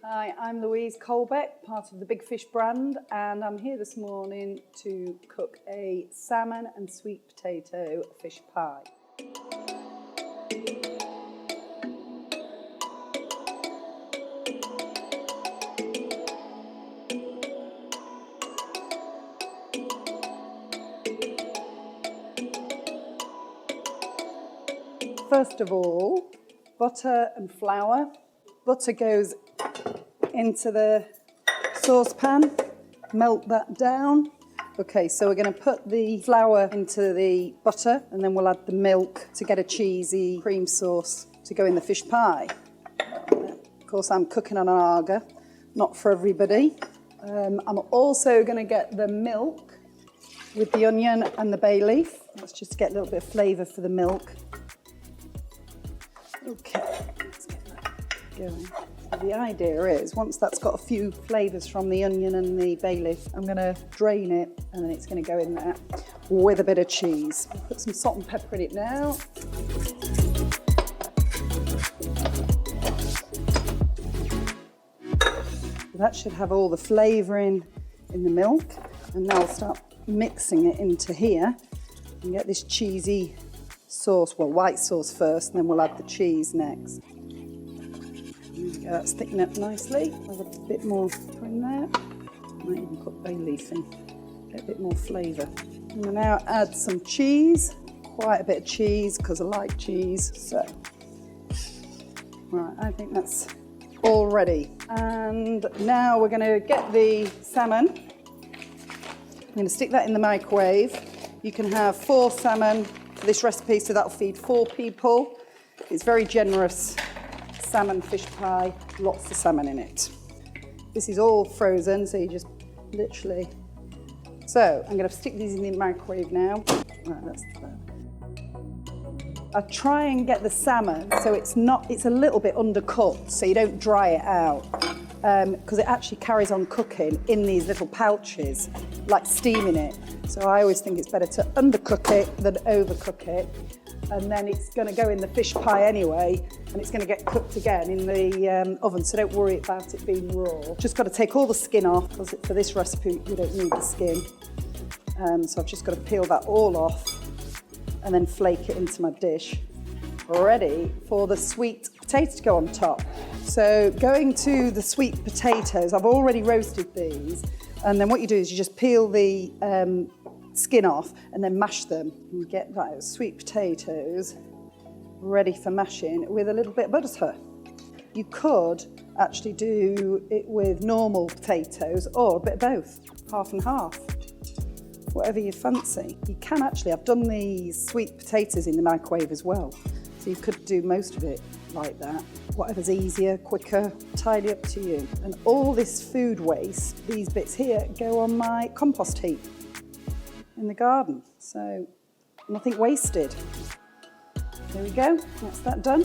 Hi, I'm Louise Colbeck, part of the BigFish brand, and I'm here this morning to cook a salmon and sweet potato fish pie. First of all, butter and flour. Butter goes into the saucepan, melt that down. Okay, so we're going to put the flour into the butter and then we'll add the milk to get a cheesy cream sauce to go in the fish pie. Of course, I'm cooking on an Aga, not for everybody. I'm also going to get the milk with the onion and the bay leaf. Let's just get a little bit of flavour for the milk. Okay, let's get that going. So the idea is, once that's got a few flavours from the onion and the bay leaf, I'm going to drain it and then it's going to go in there with a bit of cheese. I'll put some salt and pepper in it now. That should have all the flavour in the milk, and now I'll start mixing it into here and get this cheesy sauce, well, white sauce first, and then we'll add the cheese next. There we go, that's thickening up nicely. I'll have a bit more in there. Might even put bay leaf in, get a bit more flavour. And we'll now add some cheese, quite a bit of cheese, because I like cheese. So, right, I think that's all ready. And now we're going to get the salmon. I'm going to stick that in the microwave. You can have 4 salmon for this recipe, so that'll feed 4 people. It's very generous salmon fish pie, lots of salmon in it. This is all frozen, so you just literally... So I'm going to stick these in the microwave now. Right, that's I try and get the salmon so it's a little bit undercooked, so you don't dry it out, because it actually carries on cooking in these little pouches, like steaming it. So I always think it's better to undercook it than overcook it, and then it's going to go in the fish pie anyway, and it's going to get cooked again in the oven, so don't worry about it being raw. Just got to take all the skin off, because for this recipe you don't need the skin. So I've just got to peel that all off and then flake it into my dish, ready for the sweet potato to go on top. So going to the sweet potatoes, I've already roasted these, and then what you do is you just peel the skin off and then mash them. You get those sweet potatoes ready for mashing with a little bit of butter. You could actually do it with normal potatoes or a bit of both, half and half, whatever you fancy. You can actually, I've done these sweet potatoes in the microwave as well, so you could do most of it like that. Whatever's easier, quicker, entirely up to you. And all this food waste, these bits here, go on my compost heap in the garden, so nothing wasted. There we go, that's that done.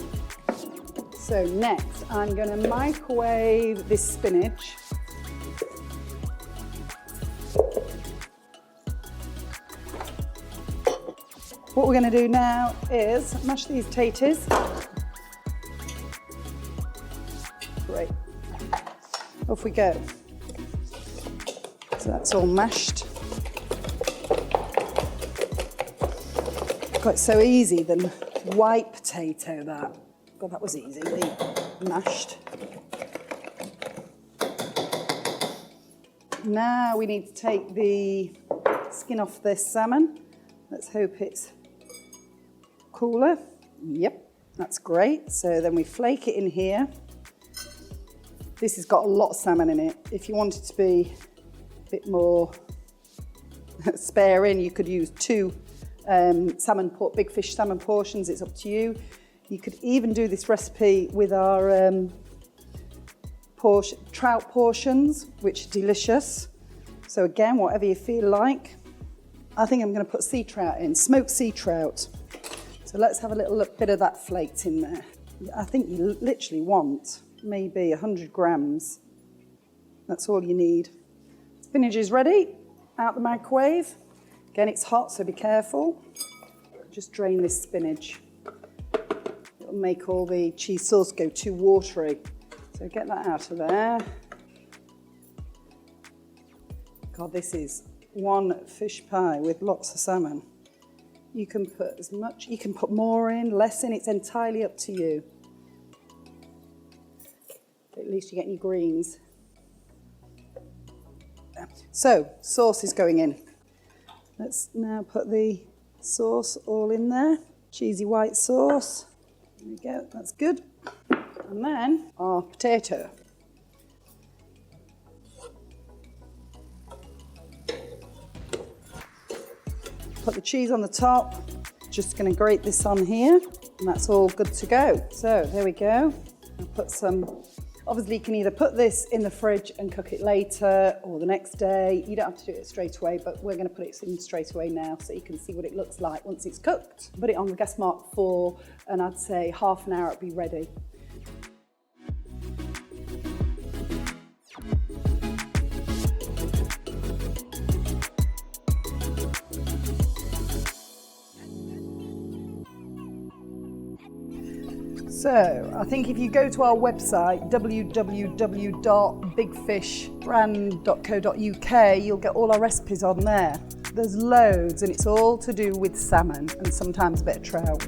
So next, I'm going to microwave this spinach. What we're going to do now is mash these taters. Great. Off we go. So that's all mashed. God, it's so easy, the white potato, that. God, that was easy, mashed. Now we need to take the skin off this salmon. Let's hope it's cooler. Yep, that's great. So then we flake it in here. This has got a lot of salmon in it. If you want it to be a bit more sparing, you could use 2 BigFish salmon portions. It's up to you. You could even do this recipe with our trout portions, which are delicious. So again, whatever you feel like. I think I'm going to put sea trout in, smoked sea trout. So let's have a little bit of that flaked in there. I think you literally want maybe 100 grams. That's all you need. Spinach is ready, out the microwave. Again, it's hot, so be careful. Just drain this spinach. It'll make all the cheese sauce go too watery. So get that out of there. God, this is one fish pie with lots of salmon. You can put as much, you can put more in, less in, it's entirely up to you. At least you get your greens. So, sauce is going in. Let's now put the sauce all in there. Cheesy white sauce. There we go, that's good. And then our potato. Put the cheese on the top. Just going to grate this on here, and that's all good to go. So there we go. I'll put some. Obviously, you can either put this in the fridge and cook it later or the next day. You don't have to do it straight away, but we're going to put it in straight away now so you can see what it looks like once it's cooked. Put it on the gas mark for, and I'd say half an hour it'll be ready. So, I think if you go to our website, www.bigfishbrand.co.uk, you'll get all our recipes on there. There's loads, and it's all to do with salmon and sometimes a bit of trout.